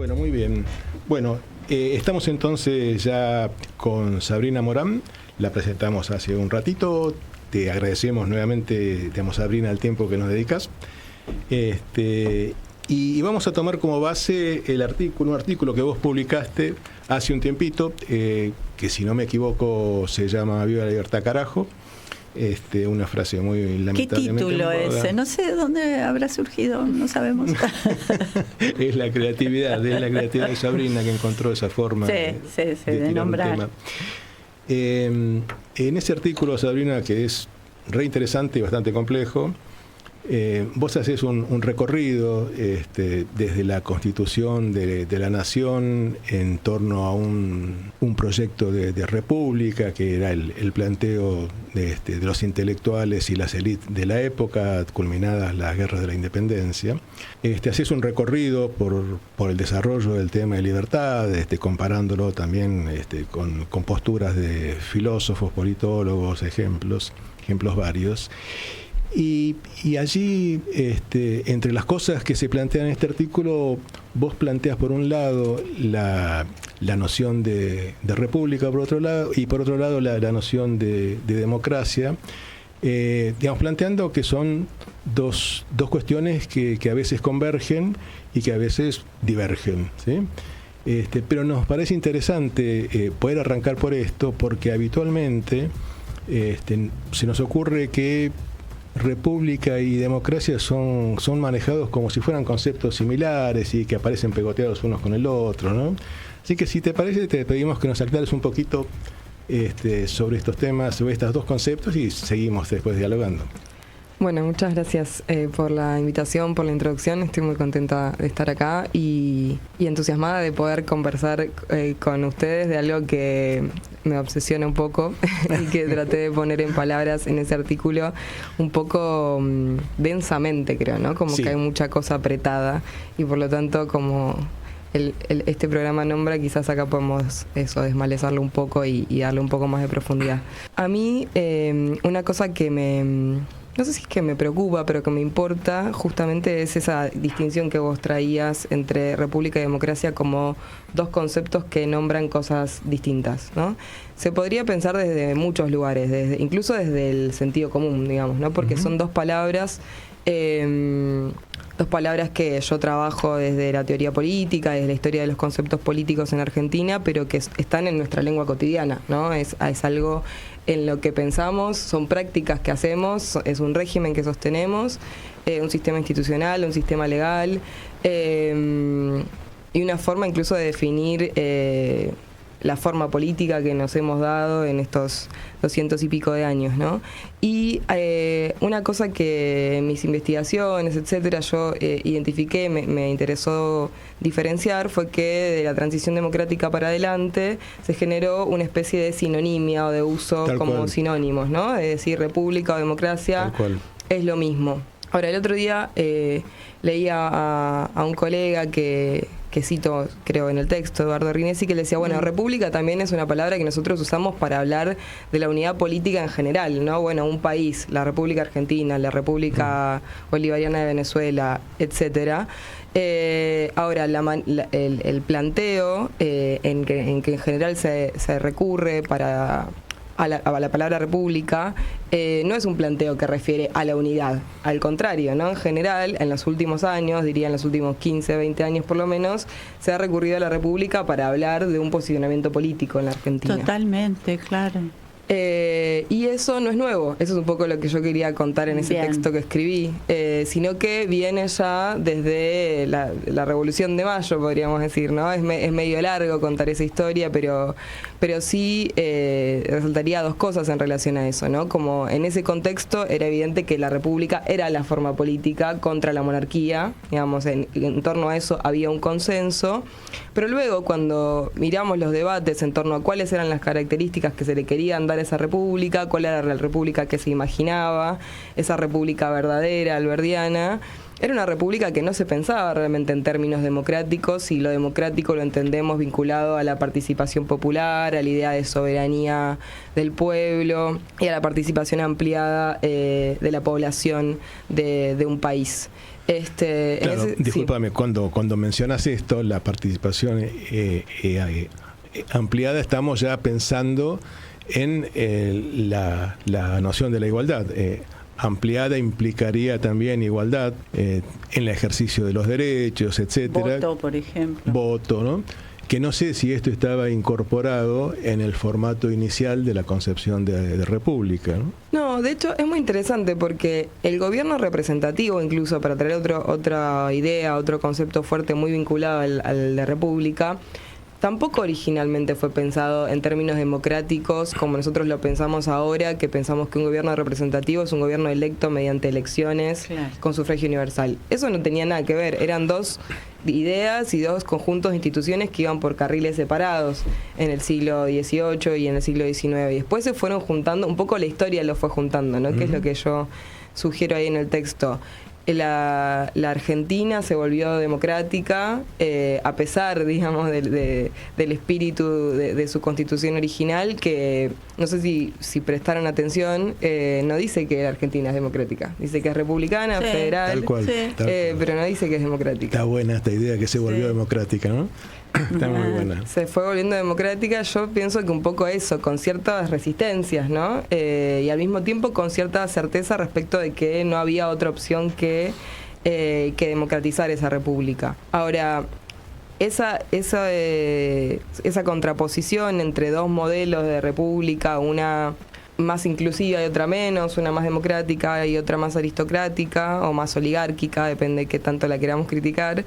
Bueno, muy bien. Bueno, estamos entonces ya con Sabrina Morán. La presentamos hace un ratito. Te agradecemos nuevamente, digamos, Sabrina, el tiempo que nos dedicas. Y vamos a tomar como base un artículo que vos publicaste hace un tiempito, que si no me equivoco se llama Viva la libertad, carajo. Una frase muy lamentablemente. ¿Qué título ese? No sé dónde habrá surgido, no sabemos. Es la creatividad de Sabrina que encontró esa forma de nombrar. Un tema. En ese artículo, Sabrina, que es re interesante y bastante complejo, vos hacés un recorrido desde la constitución de la nación en torno a un proyecto de república, que era el planteo de los intelectuales y las élites de la época, culminadas las guerras de la independencia. Hacés un recorrido por el desarrollo del tema de libertad, comparándolo también con posturas de filósofos, politólogos, ejemplos varios. Y allí, entre las cosas que se plantean en este artículo, vos planteas por un lado la noción de república, por otro lado, y por otro lado la noción de democracia, digamos, planteando que son dos cuestiones que a veces convergen y que a veces divergen, ¿sí? Pero nos parece interesante poder arrancar por esto, porque habitualmente se nos ocurre que república y democracia son manejados como si fueran conceptos similares y que aparecen pegoteados unos con el otro, ¿no? Así que si te parece, te pedimos que nos aclares un poquito sobre estos temas, sobre estos dos conceptos, y seguimos después dialogando. Bueno, muchas gracias por la invitación, por la introducción. Estoy muy contenta de estar acá y entusiasmada de poder conversar con ustedes de algo que me obsesiona un poco y que traté de poner en palabras en ese artículo un poco densamente, creo, ¿no? Como sí, que hay mucha cosa apretada y por lo tanto, como este programa nombra, quizás acá podemos desmalezarlo un poco y darle un poco más de profundidad. A mí, una cosa que no sé si es que me preocupa, pero que me importa justamente es esa distinción que vos traías entre república y democracia como dos conceptos que nombran cosas distintas, ¿no? Se podría pensar desde muchos lugares, incluso desde el sentido común, digamos, ¿no? Porque son dos palabras que yo trabajo desde la teoría política, desde la historia de los conceptos políticos en Argentina, pero que están en nuestra lengua cotidiana, ¿no? Es algo en lo que pensamos, son prácticas que hacemos, es un régimen que sostenemos, un sistema institucional, un sistema legal, y una forma incluso de definir la forma política que nos hemos dado en estos 200 y pico de años, ¿no? Y una cosa que en mis investigaciones, etcétera, yo identifiqué, me interesó diferenciar, fue que de la transición democrática para adelante se generó una especie de sinonimia o de uso tal como cual, sinónimos, ¿no? Es decir, república o democracia es lo mismo. Ahora, el otro día leía a un colega que cito, creo, en el texto, Eduardo Rinesi, que le decía, bueno, república también es una palabra que nosotros usamos para hablar de la unidad política en general, ¿no? Bueno, un país, la República Argentina, la República Bolivariana de Venezuela, etcétera. Ahora, el planteo en que en general se recurre a la palabra república, no es un planteo que refiere a la unidad, al contrario, ¿no? En general, en los últimos años, diría en los últimos 15, 20 años por lo menos, se ha recurrido a la república para hablar de un posicionamiento político en la Argentina. Totalmente, claro. Y eso no es nuevo, eso es un poco lo que yo quería contar en ese texto que escribí, sino que viene ya desde la Revolución de Mayo, podríamos decir, ¿no? Es medio largo contar esa historia, pero sí resaltaría dos cosas en relación a eso, ¿no? Como en ese contexto era evidente que la república era la forma política contra la monarquía, digamos, en torno a eso había un consenso, pero luego cuando miramos los debates en torno a cuáles eran las características que se le querían dar a esa república, cuál era la república que se imaginaba, esa república verdadera, alberdiana, era una república que no se pensaba realmente en términos democráticos, y lo democrático lo entendemos vinculado a la participación popular, a la idea de soberanía del pueblo y a la participación ampliada de la población de un país. Claro, discúlpame, sí. Cuando mencionas esto, la participación ampliada, estamos ya pensando en la noción de la igualdad. Ampliada implicaría también igualdad en el ejercicio de los derechos, etcétera. Voto, por ejemplo. Voto, ¿no? Que no sé si esto estaba incorporado en el formato inicial de la concepción de república, ¿no? No, de hecho es muy interesante porque el gobierno representativo, incluso para traer otra idea, otro concepto fuerte muy vinculado al de república, tampoco originalmente fue pensado en términos democráticos como nosotros lo pensamos ahora, que pensamos que un gobierno representativo es un gobierno electo mediante elecciones, claro, con sufragio universal. Eso no tenía nada que ver, eran dos ideas y dos conjuntos de instituciones que iban por carriles separados en el siglo XVIII y en el siglo XIX. Y después se fueron juntando, un poco la historia lo fue juntando, ¿no? Que es lo que yo sugiero ahí en el texto. La Argentina se volvió democrática a pesar, digamos, del espíritu de su constitución original, que no sé si prestaron atención, no dice que la Argentina es democrática, dice que es republicana, sí, federal, tal cual, sí, pero no dice que es democrática. Está buena esta idea que se volvió democrática, ¿no? Está muy buena. Se fue volviendo democrática, yo pienso que un poco eso, con ciertas resistencias, ¿no? Y al mismo tiempo con cierta certeza respecto de que no había otra opción que democratizar esa república. Ahora, esa contraposición entre dos modelos de república, una más inclusiva y otra menos, una más democrática y otra más aristocrática o más oligárquica, depende de qué tanto la queramos criticar,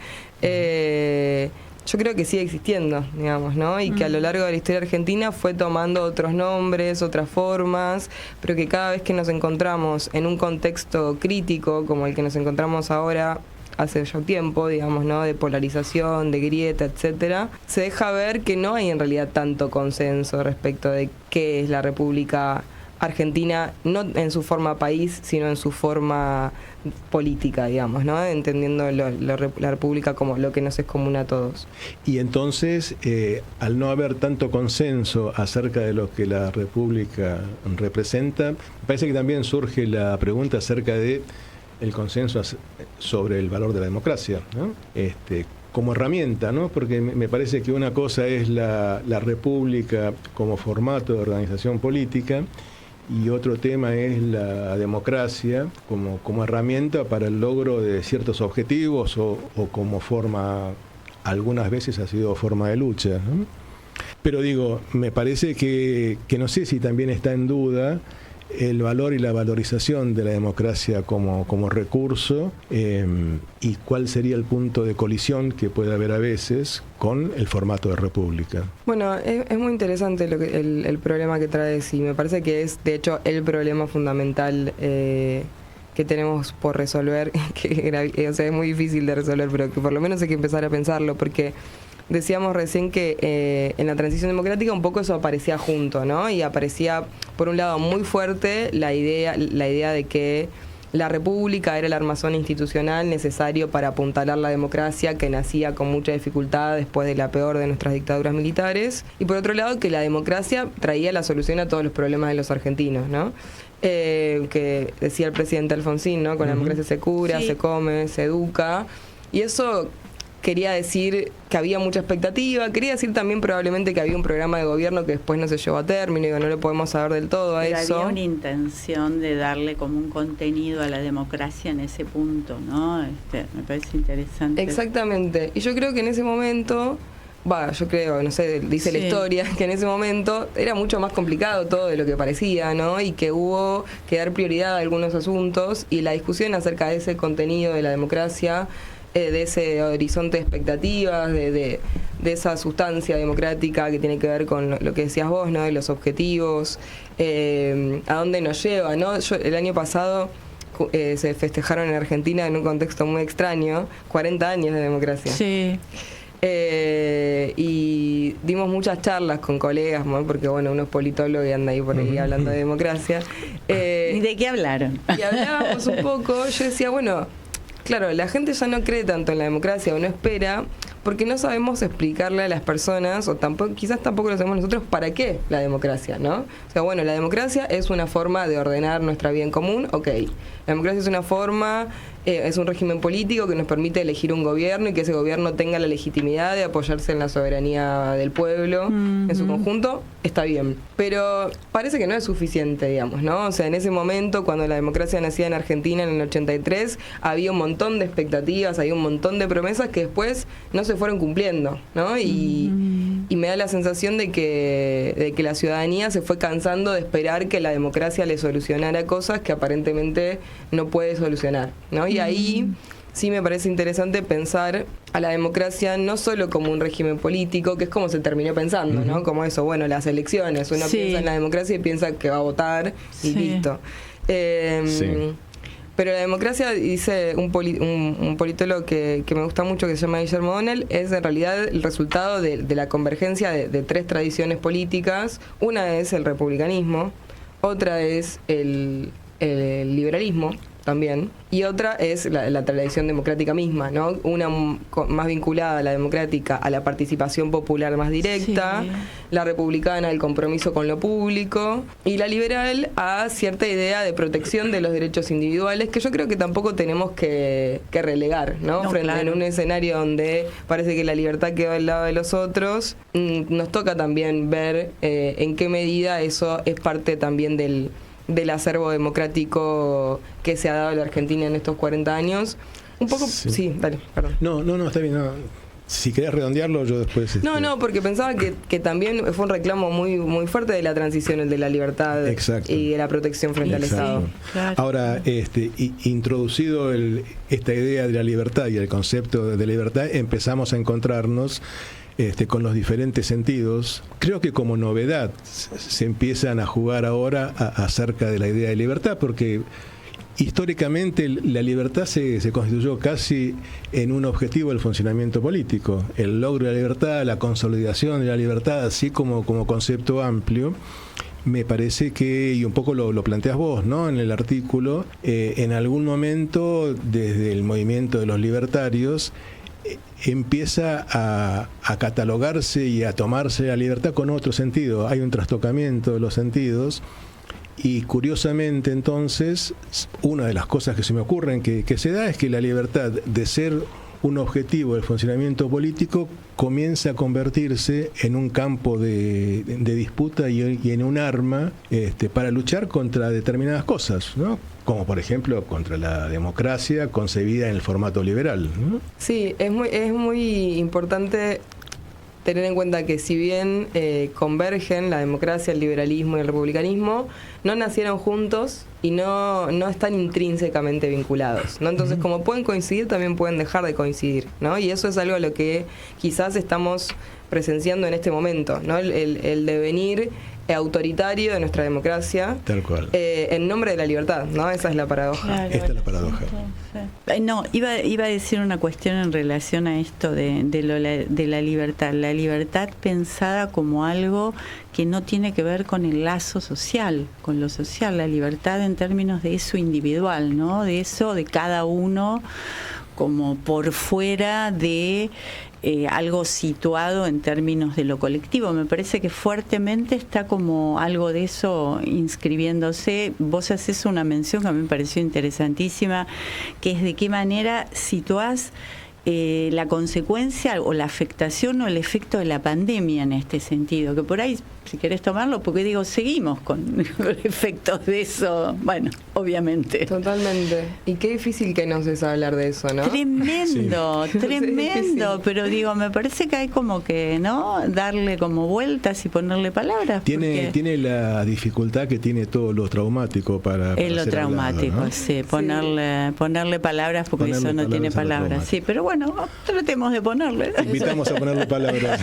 yo creo que sigue existiendo, digamos, ¿no? Y que a lo largo de la historia argentina fue tomando otros nombres, otras formas, pero que cada vez que nos encontramos en un contexto crítico, como el que nos encontramos ahora, hace ya un tiempo, digamos, ¿no? De polarización, de grieta, etcétera, se deja ver que no hay en realidad tanto consenso respecto de qué es la República Argentina, no en su forma país, sino en su forma política, digamos, ¿no? Entendiendo la República como lo que nos es común a todos. Y entonces, al no haber tanto consenso acerca de lo que la República representa, me parece que también surge la pregunta acerca de el consenso sobre el valor de la democracia, ¿no? Como herramienta, ¿no? Porque me parece que una cosa es la República como formato de organización política, y otro tema es la democracia como herramienta para el logro de ciertos objetivos o como forma, algunas veces ha sido forma de lucha, ¿no? Pero digo, me parece que no sé si también está en duda el valor y la valorización de la democracia como recurso, y cuál sería el punto de colisión que puede haber a veces con el formato de república. Bueno, es muy interesante el problema que traes, y me parece que es de hecho el problema fundamental que tenemos por resolver, que o sea, es muy difícil de resolver, pero que por lo menos hay que empezar a pensarlo, porque decíamos recién que en la transición democrática un poco eso aparecía junto, ¿no? Y aparecía, por un lado, muy fuerte la idea de que la república era el armazón institucional necesario para apuntalar la democracia, que nacía con mucha dificultad después de la peor de nuestras dictaduras militares. Y por otro lado, que la democracia traía la solución a todos los problemas de los argentinos, ¿no? Que decía el presidente Alfonsín, ¿no? Con la democracia se cura, sí, se come, se educa. Y eso quería decir que había mucha expectativa, quería decir también probablemente que había un programa de gobierno que después no se llevó a término, y no lo podemos saber del todo a pero eso. Había una intención de darle como un contenido a la democracia en ese punto, ¿no? Me parece interesante. Exactamente, y yo creo que en ese momento, yo creo, no sé, dice la historia, que en ese momento era mucho más complicado todo de lo que parecía, ¿no? Y que hubo que dar prioridad a algunos asuntos, y la discusión acerca de ese contenido de la democracia, de ese horizonte de expectativas, de esa sustancia democrática que tiene que ver con lo que decías vos, ¿no? De los objetivos, a dónde nos lleva, ¿no? El año pasado se festejaron en Argentina en un contexto muy extraño, 40 años de democracia. Sí. Y dimos muchas charlas con colegas, ¿no? Porque bueno, uno es politólogo y anda ahí por ahí hablando de democracia. ¿Y de qué hablaron? Y hablábamos un poco, yo decía, bueno, claro, la gente ya no cree tanto en la democracia o no espera, porque no sabemos explicarle a las personas, o quizás tampoco lo sabemos nosotros, para qué la democracia, ¿no? O sea, bueno, la democracia es una forma de ordenar nuestra vida en común, ok. La democracia es una forma, es un régimen político que nos permite elegir un gobierno y que ese gobierno tenga la legitimidad de apoyarse en la soberanía del pueblo en su conjunto, está bien. Pero parece que no es suficiente, digamos, ¿no? O sea, en ese momento, cuando la democracia nacía en Argentina en el 83, había un montón de expectativas, había un montón de promesas que después no se fueron cumpliendo, ¿no? Y me da la sensación de que la ciudadanía se fue cansando de esperar que la democracia le solucionara cosas que aparentemente no puede solucionar, ¿no? Y ahí sí me parece interesante pensar a la democracia no solo como un régimen político, que es como se terminó pensando, ¿no? Como eso, bueno, las elecciones, uno piensa en la democracia y piensa que va a votar y listo. Pero la democracia, dice un politólogo que me gusta mucho, que se llama Guillermo O'Donnell, es en realidad el resultado de la convergencia de tres tradiciones políticas. Una es el republicanismo, otra es el liberalismo también, y otra es la tradición democrática misma, ¿no? Una más vinculada a la democrática, a la participación popular más directa, la republicana al compromiso con lo público, y la liberal a cierta idea de protección de los derechos individuales, que yo creo que tampoco tenemos que relegar, ¿no? En un escenario donde parece que la libertad quedó al lado de los otros, nos toca también ver en qué medida eso es parte también del acervo democrático que se ha dado a la Argentina en estos 40 años. Un poco... Sí, dale, perdón. No, está bien. No. Si querés redondearlo, yo después... No, porque pensaba que también fue un reclamo muy muy fuerte de la transición, el de la libertad y de la protección frente al Estado. Claro. Ahora, introducido esta idea de la libertad y el concepto de libertad, empezamos a encontrarnos con los diferentes sentidos. Creo que como novedad se empiezan a jugar ahora acerca de la idea de libertad, porque históricamente la libertad se constituyó casi en un objetivo del funcionamiento político. El logro de la libertad, la consolidación de la libertad, así como concepto amplio. Me parece que, y un poco lo planteas vos, ¿no? En el artículo, en algún momento, desde el movimiento de los libertarios, empieza a catalogarse y a tomarse la libertad con otro sentido. Hay un trastocamiento de los sentidos y curiosamente entonces una de las cosas que se me ocurren que se da es que la libertad de ser un objetivo del funcionamiento político comienza a convertirse en un campo de disputa y en un arma para luchar contra determinadas cosas, ¿no? Como por ejemplo contra la democracia concebida en el formato liberal, ¿no? Sí, es muy importante tener en cuenta que si bien convergen la democracia, el liberalismo y el republicanismo, no nacieron juntos y no están intrínsecamente vinculados, ¿no? Entonces, como pueden coincidir, también pueden dejar de coincidir, ¿no? Y eso es algo a lo que quizás estamos presenciando en este momento, ¿no? El devenir autoritario de nuestra democracia. Tal cual. En nombre de la libertad, ¿no? Esa es la paradoja. Claro, esta es la paradoja. Sí. No, iba a decir una cuestión en relación a esto de la libertad. La libertad pensada como algo que no tiene que ver con el lazo social, con lo social. La libertad en términos de eso individual, ¿no? De eso de cada uno como por fuera de algo situado en términos de lo colectivo. Me parece que fuertemente está como algo de eso inscribiéndose. Vos haces una mención que a mí me pareció interesantísima, que es de qué manera situás la consecuencia o la afectación o el efecto de la pandemia en este sentido, que por ahí, si querés tomarlo, porque digo, seguimos con efectos de eso, bueno, obviamente. Totalmente. Y qué difícil que nos es hablar de eso, ¿no? Tremendo, tremendo, pero digo, me parece que hay como que, ¿no? Darle como vueltas y ponerle palabras. Tiene la dificultad que tiene todo lo traumático para es lo traumático, hablado, ¿no? Sí, ponerle palabras porque ponerle eso no tiene palabras. Sí, pero bueno, tratemos de ponerle. Invitamos a ponerle palabras.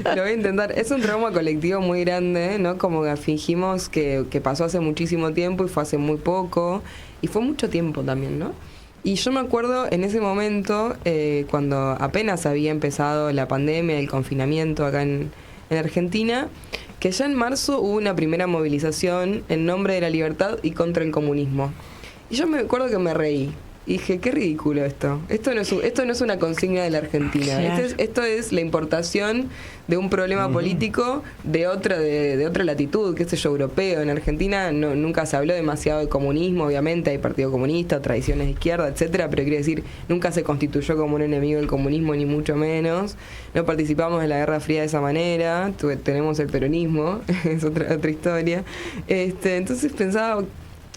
Lo voy a intentar. Es un trauma colectivo muy grande, ¿no? Como que fingimos que pasó hace muchísimo tiempo y fue hace muy poco. Y fue mucho tiempo también, ¿no? Y yo me acuerdo en ese momento, cuando apenas había empezado la pandemia, el confinamiento acá en Argentina, que ya en marzo hubo una primera movilización en nombre de la libertad y contra el comunismo. Y yo me acuerdo que me reí. Y dije, qué ridículo esto. Esto no es una consigna de la Argentina. Claro. Esto es la importación de un problema político de otra latitud, qué sé yo, europeo. En Argentina nunca se habló demasiado de comunismo, obviamente, hay Partido Comunista, tradiciones de izquierda, etcétera, pero quiero decir, nunca se constituyó como un enemigo del comunismo, ni mucho menos. No participamos en la Guerra Fría de esa manera, tenemos el peronismo, es otra historia. Entonces pensaba,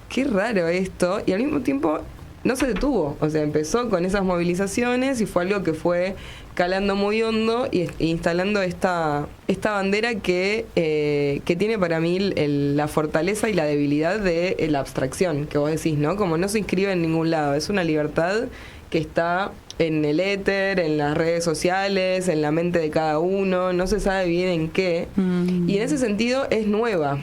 qué raro esto, y al mismo tiempo no se detuvo, o sea, empezó con esas movilizaciones y fue algo que fue calando muy hondo y instalando esta bandera que tiene para mí la fortaleza y la debilidad de la abstracción, que vos decís, ¿no? Como no se inscribe en ningún lado, es una libertad que está en el éter, en las redes sociales, en la mente de cada uno, no se sabe bien en qué. Y en ese sentido es nueva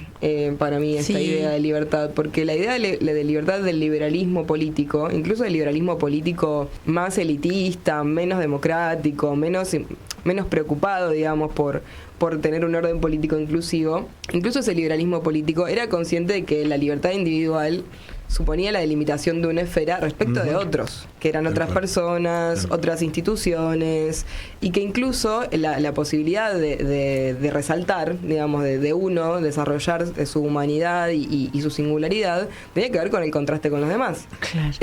para mí esta idea de libertad, porque la idea de libertad del liberalismo político, incluso del liberalismo político más elitista, menos democrático, menos preocupado, digamos, por tener un orden político inclusivo, incluso ese liberalismo político era consciente de que la libertad individual suponía la delimitación de una esfera respecto de otros, que eran otras personas, otras instituciones, y que incluso la posibilidad de resaltar, digamos, de uno, desarrollar su humanidad y su singularidad, tenía que ver con el contraste con los demás. Claro.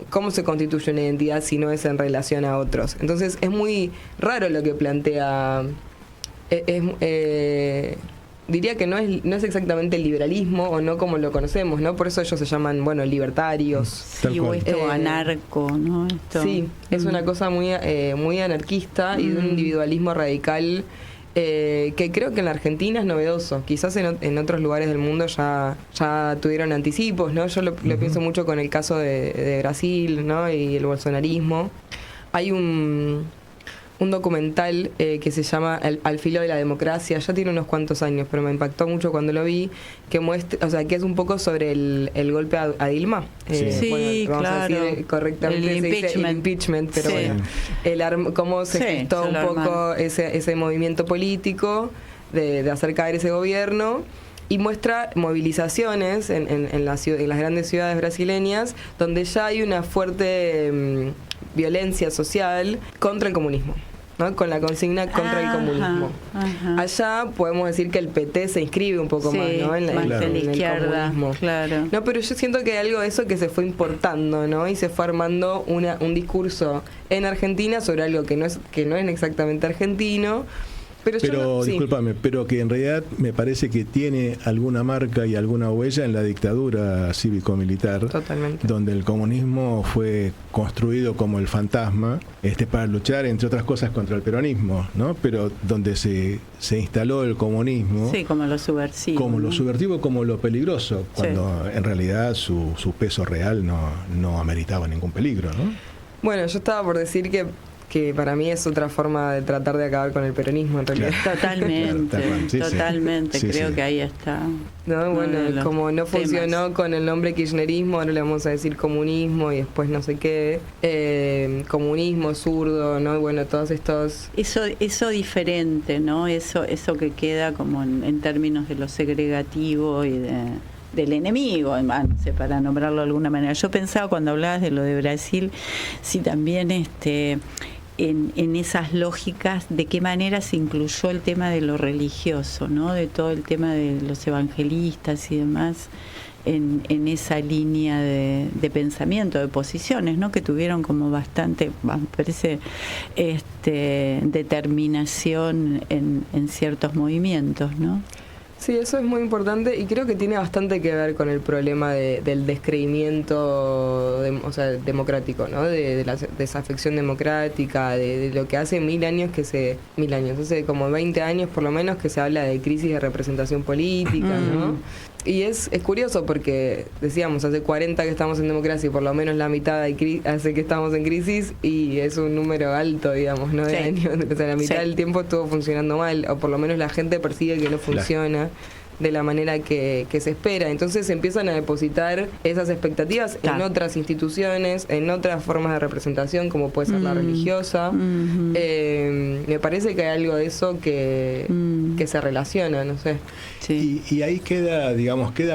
¿Cómo se constituye una identidad si no es en relación a otros? Entonces es muy raro lo que plantea... diría que no es exactamente el liberalismo o no como lo conocemos, ¿no? Por eso ellos se llaman, libertarios. Sí, o esto anarco, ¿no? Sí, es una cosa muy anarquista y de un individualismo radical que creo que en la Argentina es novedoso. Quizás en otros lugares del mundo ya tuvieron anticipos, ¿no? Yo lo pienso mucho con el caso de Brasil, ¿no? Y el bolsonarismo. Hay un documental que se llama Al filo de la democracia, ya tiene unos cuantos años, pero me impactó mucho cuando lo vi, que que es un poco sobre el golpe a Dilma. Vamos a decir correctamente, el impeachment, pero cómo se gestó un poco ese movimiento político de hacer caer ese gobierno. Y muestra movilizaciones en las grandes ciudades brasileñas, donde ya hay una fuerte violencia social contra el comunismo, ¿no? Con la consigna contra el comunismo. Allá podemos decir que el PT se inscribe un poco más, ¿no? En la izquierda, comunismo. Claro. No, pero yo siento que hay algo de eso que se fue importando, ¿no? Y se fue armando un discurso en Argentina sobre algo que no es exactamente argentino. Pero discúlpame, pero que en realidad me parece que tiene alguna marca y alguna huella en la dictadura cívico-militar. Totalmente. Donde el comunismo fue construido como el fantasma, para luchar, entre otras cosas, contra el peronismo, ¿no? Pero donde se instaló el comunismo. Sí, como lo subversivo. Como lo subversivo, como lo peligroso, cuando en realidad su peso real no ameritaba ningún peligro, ¿no? Bueno, yo estaba por decir que para mí es otra forma de tratar de acabar con el peronismo, en realidad. Totalmente, creo que ahí está. No, como no funcionó con el nombre kirchnerismo, ahora le vamos a decir comunismo y después no sé qué, comunismo, zurdo, ¿no? Bueno, todos estos... Eso diferente, ¿no? Eso que queda como en términos de lo segregativo y del enemigo, para nombrarlo de alguna manera. Yo pensaba cuando hablabas de lo de Brasil, si también en esas lógicas, de qué manera se incluyó el tema de lo religioso, ¿no? De todo el tema de los evangelistas y demás, en esa línea de pensamiento, de posiciones, ¿no? Que tuvieron como bastante, me parece, determinación en ciertos movimientos, ¿no? Sí, eso es muy importante y creo que tiene bastante que ver con el problema del descreimiento democrático, ¿no? De la desafección democrática, de lo que hace hace como 20 años por lo menos que se habla de crisis de representación política, ¿no? Y es curioso porque, decíamos, hace 40 que estamos en democracia y por lo menos la mitad hace que estamos en crisis y es un número alto, digamos, ¿no? De años. O sea, la mitad del tiempo estuvo funcionando mal, o por lo menos la gente percibe que no funciona de la manera que se espera. Entonces empiezan a depositar esas expectativas en otras instituciones, en otras formas de representación, como puede ser la religiosa. Me parece que hay algo de eso que se relaciona, no sé. Sí. Y ahí queda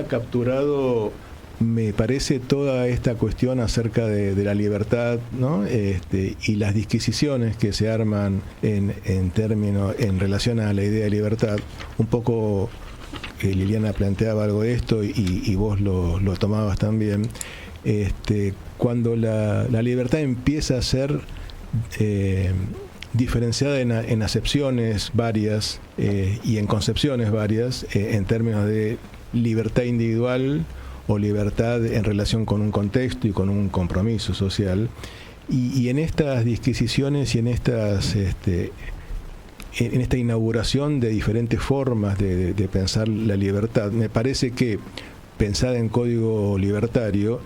capturado me parece toda esta cuestión acerca de la libertad, ¿no? Y las disquisiciones que se arman en términos, en relación a la idea de libertad, un poco Liliana planteaba algo de esto y vos lo tomabas también, cuando la libertad empieza a ser diferenciada en acepciones varias y en concepciones varias, en términos de libertad individual o libertad en relación con un contexto y con un compromiso social, y en estas disquisiciones y en esta inauguración de diferentes formas de pensar la libertad, me parece que pensada en código libertario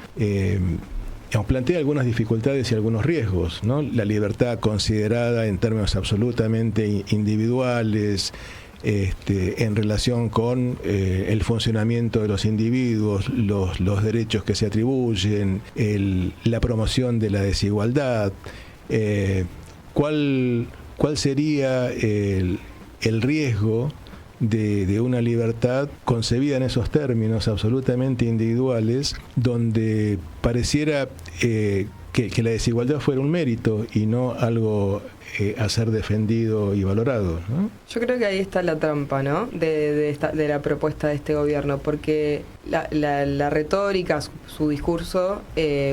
plantea algunas dificultades y algunos riesgos, ¿no? La libertad considerada en términos absolutamente individuales, en relación con el funcionamiento de los individuos, los derechos que se atribuyen, la promoción de la desigualdad. ¿Cuál sería el riesgo de una libertad concebida en esos términos absolutamente individuales, donde pareciera que la desigualdad fuera un mérito y no algo a ser defendido y valorado, ¿no? Yo creo que ahí está la trampa, ¿no? de la propuesta de este gobierno, porque la retórica, su discurso,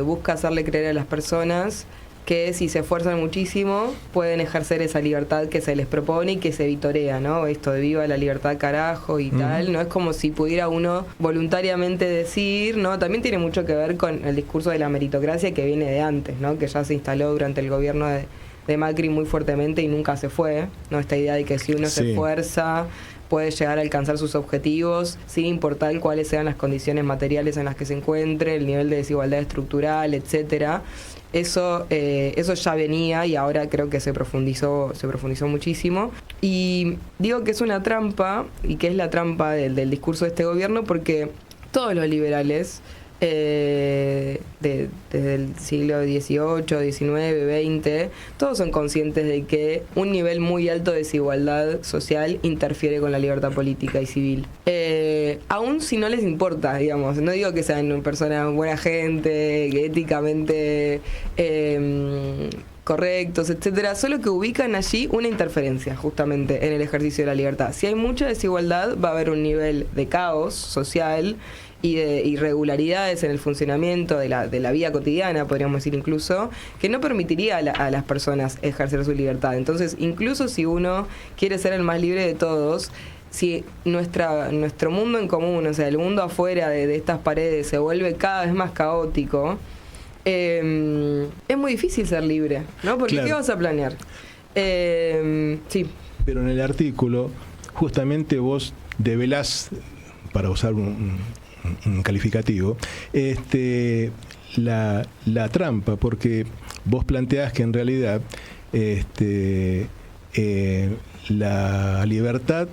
busca hacerle creer a las personas que si se esfuerzan muchísimo pueden ejercer esa libertad que se les propone y que se vitorea, ¿no? Esto de viva la libertad carajo y tal, no es como si pudiera uno voluntariamente decir, ¿no? También tiene mucho que ver con el discurso de la meritocracia que viene de antes, ¿no? Que ya se instaló durante el gobierno de Macri muy fuertemente y nunca se fue, ¿no? Esta idea de que si uno se esfuerza puede llegar a alcanzar sus objetivos sin importar cuáles sean las condiciones materiales en las que se encuentre, el nivel de desigualdad estructural, etcétera. Eso ya venía y ahora creo que se profundizó muchísimo. Y digo que es una trampa, y que es la trampa del discurso de este gobierno, porque todos los liberales, desde el siglo XVIII, XIX, XX, todos son conscientes de que un nivel muy alto de desigualdad social interfiere con la libertad política y civil. Aún si no les importa, digamos, no digo que sean personas buena gente, que éticamente correctos, etcétera, solo que ubican allí una interferencia justamente en el ejercicio de la libertad. Si hay mucha desigualdad, va a haber un nivel de caos social y de irregularidades en el funcionamiento de la vida cotidiana, podríamos decir incluso, que no permitiría a las personas ejercer su libertad. Entonces, incluso si uno quiere ser el más libre de todos, si nuestro mundo en común, o sea, el mundo afuera de estas paredes se vuelve cada vez más caótico, es muy difícil ser libre, ¿no? Porque claro. ¿Qué vas a planear? Sí. Pero en el artículo, justamente vos develás, para usar un calificativo, la trampa, porque vos planteás que en realidad la libertad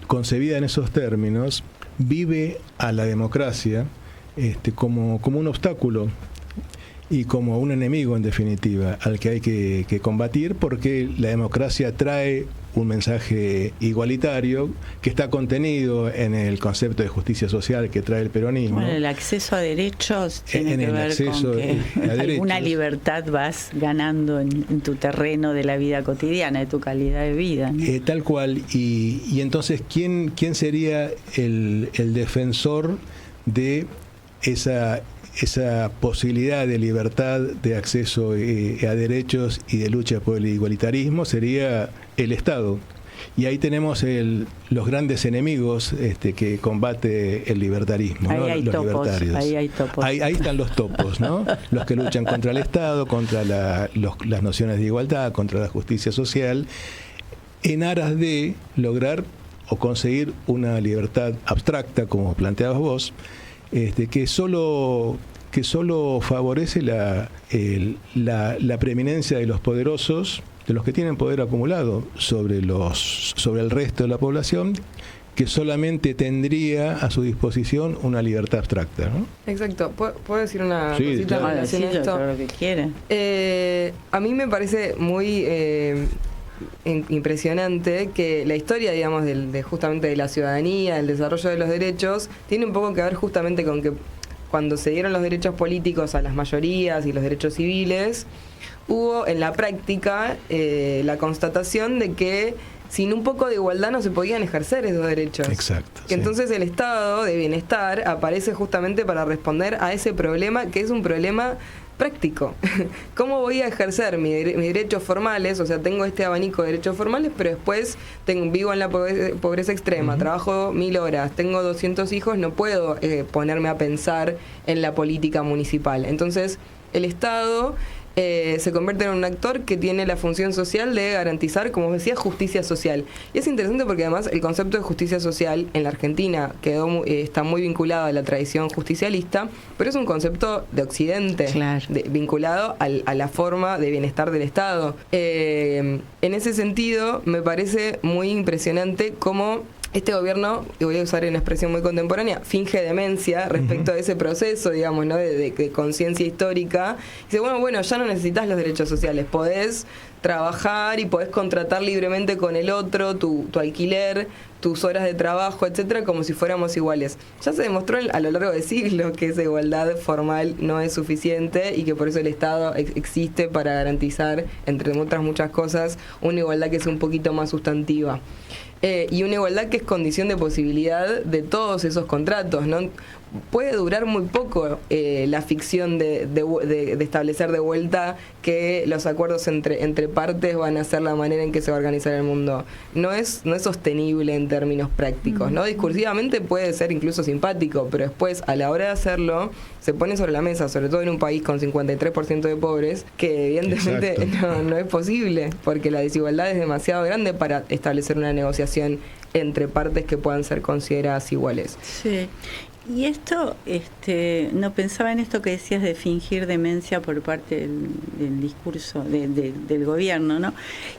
concebida en esos términos vive a la democracia como un obstáculo y como un enemigo, en definitiva, al que hay que combatir, porque la democracia trae un mensaje igualitario que está contenido en el concepto de justicia social que trae el peronismo. Bueno, el acceso a derechos tiene que ver con que alguna libertad vas ganando en tu terreno de la vida cotidiana, de tu calidad de vida, ¿no? Tal cual. Y entonces, ¿quién sería el defensor de esa posibilidad de libertad, de acceso a derechos y de lucha por el igualitarismo? Sería el Estado. Y ahí tenemos los grandes enemigos que combate el libertarismo, ahí, ¿no? Hay los topos, libertarios. Ahí hay topos. Ahí están los topos, ¿no? Los que luchan contra el Estado, contra las nociones de igualdad, contra la justicia social, en aras de lograr o conseguir una libertad abstracta, como planteabas vos, que solo favorece la preeminencia de los poderosos, de los que tienen poder acumulado sobre el resto de la población, que solamente tendría a su disposición una libertad abstracta, ¿no? Exacto. ¿Puedo decir una cosita en relación a esto? Lo que quiera. A mí me parece muy impresionante que la historia, digamos, justamente de la ciudadanía, el desarrollo de los derechos, tiene un poco que ver justamente con que cuando se dieron los derechos políticos a las mayorías y los derechos civiles, hubo en la práctica la constatación de que sin un poco de igualdad no se podían ejercer esos derechos. Exacto. Que entonces el estado de bienestar aparece justamente para responder a ese problema, que es un problema práctico. ¿Cómo voy a ejercer mis derechos formales? O sea, tengo este abanico de derechos formales, pero después vivo en la pobreza extrema, trabajo 1000 horas, tengo 200 hijos, no puedo ponerme a pensar en la política municipal. Entonces, el Estado se convierte en un actor que tiene la función social de garantizar, como decía, justicia social. Y es interesante porque además el concepto de justicia social en la Argentina está muy vinculado a la tradición justicialista, pero es un concepto de Occidente, claro, vinculado a la forma de bienestar del Estado. En ese sentido, me parece muy impresionante cómo este gobierno, y voy a usar una expresión muy contemporánea, finge demencia respecto a ese proceso, digamos, ¿no? de conciencia histórica. Dice, bueno, ya no necesitas los derechos sociales, podés trabajar y podés contratar libremente con el otro tu alquiler, tus horas de trabajo, etcétera, como si fuéramos iguales. Ya se demostró a lo largo de siglos que esa igualdad formal no es suficiente y que por eso el Estado existe para garantizar, entre otras muchas cosas, una igualdad que sea un poquito más sustantiva. Y una igualdad que es condición de posibilidad de todos esos contratos, ¿no? Puede durar muy poco la ficción de establecer de vuelta que los acuerdos entre partes van a ser la manera en que se va a organizar el mundo. No es sostenible en términos prácticos, ¿no? Discursivamente puede ser incluso simpático, pero después, a la hora de hacerlo, se pone sobre la mesa, sobre todo en un país con 53% de pobres, que evidentemente no es posible, porque la desigualdad es demasiado grande para establecer una negociación entre partes que puedan ser consideradas iguales. Sí. Y esto, no pensaba en esto que decías de fingir demencia por parte del discurso del gobierno, ¿no?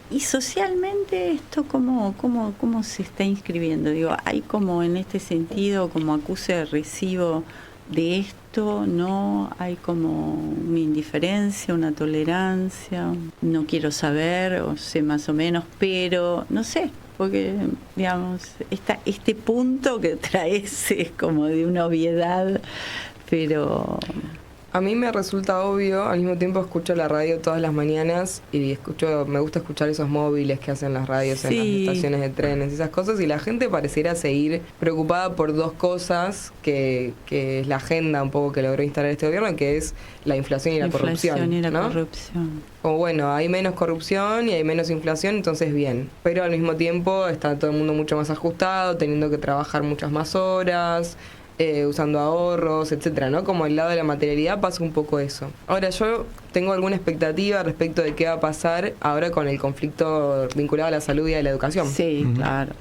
Y socialmente esto cómo se está inscribiendo. Digo, hay como en este sentido como acuse de recibo de esto, ¿no? Hay como una indiferencia, una tolerancia, no quiero saber, o sé más o menos, pero no sé. Porque, digamos, este punto que traes es como de una obviedad, pero... A mí me resulta obvio, al mismo tiempo escucho la radio todas las mañanas y me gusta escuchar esos móviles que hacen las radios en las estaciones de trenes y esas cosas, y la gente pareciera seguir preocupada por dos cosas que es la agenda un poco que logró instalar este gobierno, que es la inflación y la corrupción. Como bueno, hay menos corrupción y hay menos inflación, entonces bien. Pero al mismo tiempo está todo el mundo mucho más ajustado, teniendo que trabajar muchas más horas, usando ahorros, etcétera, ¿no? Como el lado de la materialidad pasa un poco eso. Ahora, yo tengo alguna expectativa respecto de qué va a pasar ahora con el conflicto vinculado a la salud y a la educación. Sí, claro.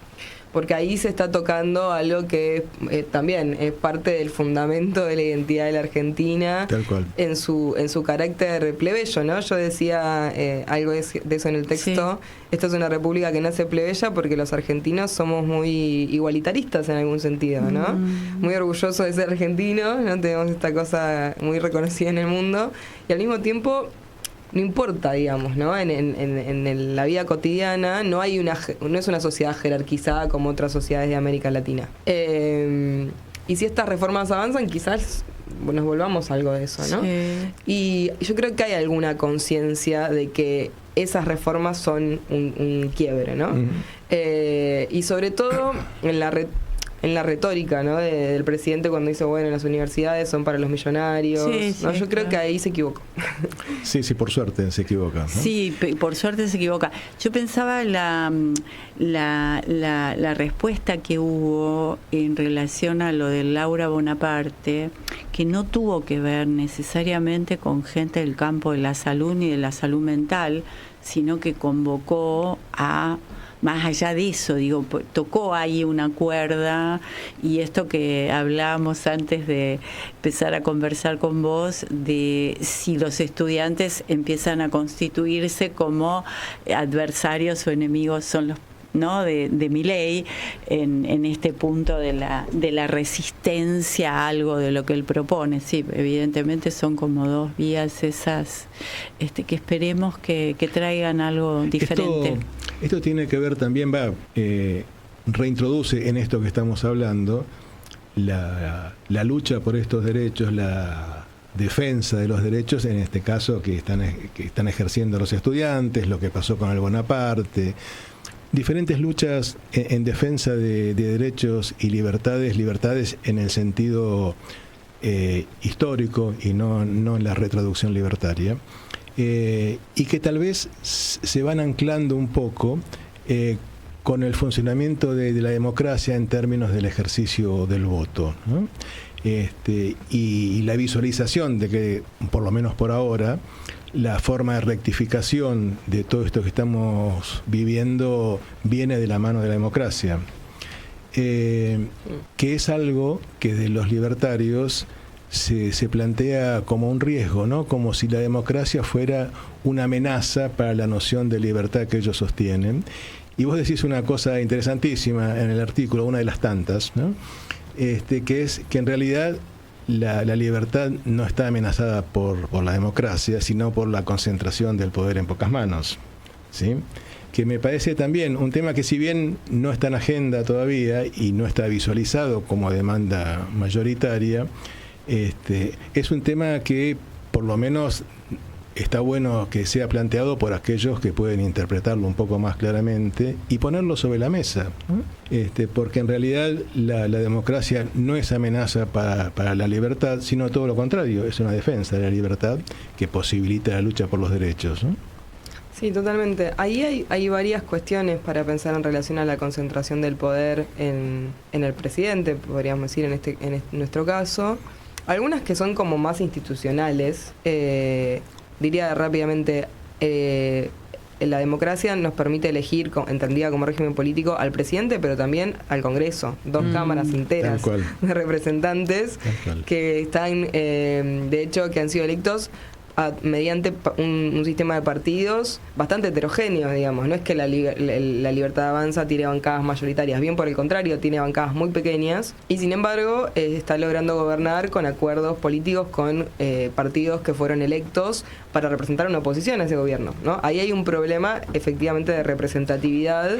Porque ahí se está tocando algo que también es parte del fundamento de la identidad de la Argentina. Tal cual. En su carácter plebeyo, ¿no? Yo decía algo de eso en el texto. Sí. Esta es una república que nace plebeya porque los argentinos somos muy igualitaristas en algún sentido, ¿no? Muy orgullosos de ser argentinos, ¿no? Tenemos esta cosa muy reconocida en el mundo y al mismo tiempo no importa, digamos, ¿no? En la vida cotidiana no es una sociedad jerarquizada como otras sociedades de América Latina. Y si estas reformas avanzan, quizás nos volvamos a algo de eso, ¿no? Sí. Y yo creo que hay alguna conciencia de que esas reformas son un quiebre, ¿no? Y sobre todo en la retórica, ¿no? Del presidente cuando dice, bueno, las universidades son para los millonarios. Sí, ¿no? Yo creo que ahí se equivoca. Sí, por suerte se equivoca, ¿no? Sí, por suerte se equivoca. Yo pensaba la respuesta que hubo en relación a lo de Laura Bonaparte, que no tuvo que ver necesariamente con gente del campo de la salud ni de la salud mental, sino que convocó a... Más allá de eso, digo, tocó ahí una cuerda, y esto que hablábamos antes de empezar a conversar con vos, de si los estudiantes empiezan a constituirse como adversarios o enemigos son los, ¿no? de Milei en este punto de la resistencia a algo de lo que él propone. Sí, evidentemente son como dos vías esas que esperemos que traigan algo diferente. Esto tiene que ver también, reintroduce en esto que estamos hablando la lucha por estos derechos, la defensa de los derechos, en este caso que están ejerciendo los estudiantes, lo que pasó con el Bonaparte, diferentes luchas en defensa de derechos y libertades en el sentido histórico y no en la retraducción libertaria, y que tal vez se van anclando un poco con el funcionamiento de la democracia en términos del ejercicio del voto, ¿no? Y la visualización de que, por lo menos por ahora, la forma de rectificación de todo esto que estamos viviendo viene de la mano de la democracia, que es algo que de los libertarios se plantea como un riesgo, ¿no? Como si la democracia fuera una amenaza para la noción de libertad que ellos sostienen. Y vos decís una cosa interesantísima en el artículo, una de las tantas, ¿no? Que es que en realidad la libertad no está amenazada por la democracia, sino por la concentración del poder en pocas manos, ¿sí? Que me parece también un tema que, si bien no está en agenda todavía y no está visualizado como demanda mayoritaria, es un tema que por lo menos está bueno que sea planteado por aquellos que pueden interpretarlo un poco más claramente y ponerlo sobre la mesa, ¿no? Porque en realidad la democracia no es amenaza para la libertad, sino todo lo contrario, es una defensa de la libertad que posibilita la lucha por los derechos, ¿no? Sí, totalmente. Ahí hay varias cuestiones para pensar en relación a la concentración del poder en el presidente, podríamos decir en nuestro caso. Algunas que son como más institucionales. Diría rápidamente, la democracia nos permite elegir, entendida como régimen político, al presidente, pero también al Congreso, dos cámaras enteras de representantes que están, de hecho, que han sido electos mediante un sistema de partidos bastante heterogéneo, digamos. No es que la Libertad Avanza tiene bancadas mayoritarias, bien por el contrario, tiene bancadas muy pequeñas y sin embargo está logrando gobernar con acuerdos políticos con partidos que fueron electos para representar una oposición a ese gobierno, ¿no? Ahí hay un problema efectivamente de representatividad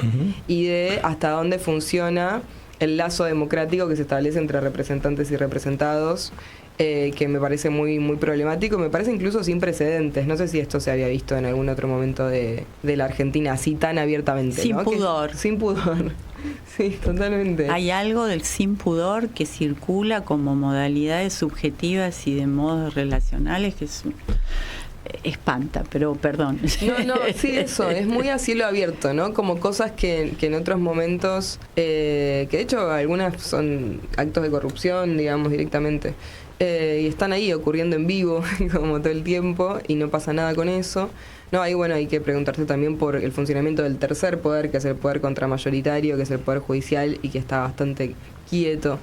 y de hasta dónde funciona el lazo democrático que se establece entre representantes y representados, que me parece muy, muy problemático, me parece incluso sin precedentes. No sé si esto se había visto en algún otro momento de la Argentina así tan abiertamente. Sin ¿no? pudor. Sin pudor. Sí, totalmente. Hay algo del sin pudor que circula como modalidades subjetivas y de modos relacionales que espanta, pero perdón. No, sí, eso, es muy a cielo abierto, ¿no? Como cosas que en otros momentos, que de hecho algunas son actos de corrupción, digamos, directamente, y están ahí ocurriendo en vivo, como todo el tiempo, y no pasa nada con eso. No, ahí bueno, hay que preguntarse también por el funcionamiento del tercer poder, que es el poder contramayoritario, que es el poder judicial, y que está bastante quieto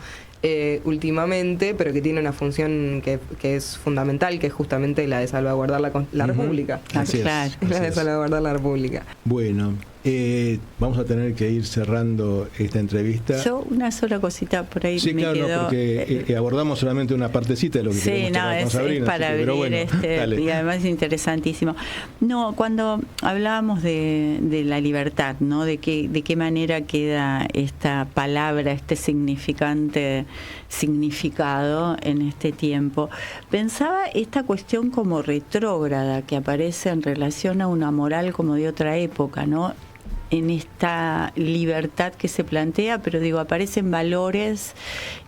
últimamente, pero que tiene una función que es fundamental, que es justamente la de salvaguardar la República. Así claro. es. La de salvaguardar la República. Bueno, vamos a tener que ir cerrando esta entrevista. Yo una sola cosita por ahí sí, me claro, quedó. No, porque abordamos solamente una partecita de lo que queremos charlar con Sabrina. Es para abrir, bueno, y además es interesantísimo. No, cuando hablábamos de la libertad, ¿no? De qué manera queda esta palabra, este significado en este tiempo. Pensaba esta cuestión como retrógrada que aparece en relación a una moral como de otra época, ¿no? En esta libertad que se plantea, pero digo, aparecen valores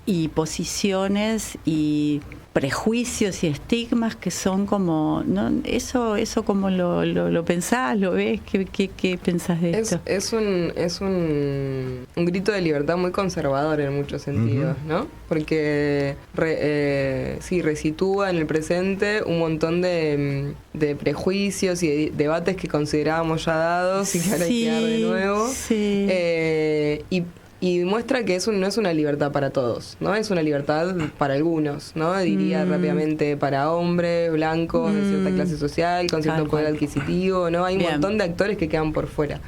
y posiciones y prejuicios y estigmas que son como, ¿no? Eso como lo pensás, lo ves, ¿qué pensás de esto? Es un grito de libertad muy conservador en muchos sentidos, ¿no? Porque resitúa en el presente un montón de prejuicios y debates que considerábamos ya dados y que ahora hay que dar de nuevo. Sí. Y muestra que no es una libertad para todos, ¿no? Es una libertad para algunos, ¿no? Diría rápidamente para hombres, blancos, de cierta clase social, con cierto poder adquisitivo, ¿no? Hay un montón de actores que quedan por fuera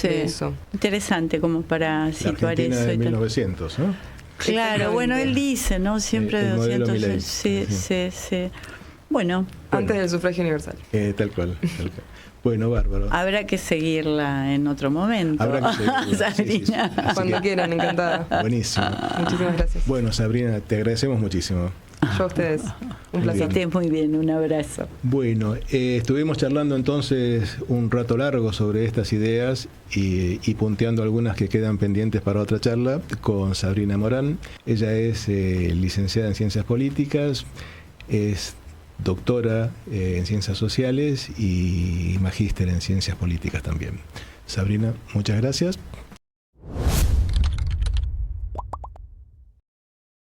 de eso. Interesante como para situar Argentina eso. De 1900, ¿no? Claro, bueno, él dice, ¿no? Siempre el 200. modelo Milei. Sí. Bueno. Antes del sufragio universal. Tal cual. Bueno, bárbaro. Habrá que seguirla en otro momento. Habrá que seguirla. Sabrina. Sí. Cuando quieran, encantada. Buenísimo. Muchísimas gracias. Bueno, Sabrina, te agradecemos muchísimo. Yo a ustedes. Un placer. Que estés muy bien, un abrazo. Bueno, estuvimos charlando entonces un rato largo sobre estas ideas y punteando algunas que quedan pendientes para otra charla con Sabrina Morán. Ella es licenciada en Ciencias Políticas, es doctora en Ciencias Sociales y magíster en Ciencias Políticas también. Sabrina, muchas gracias.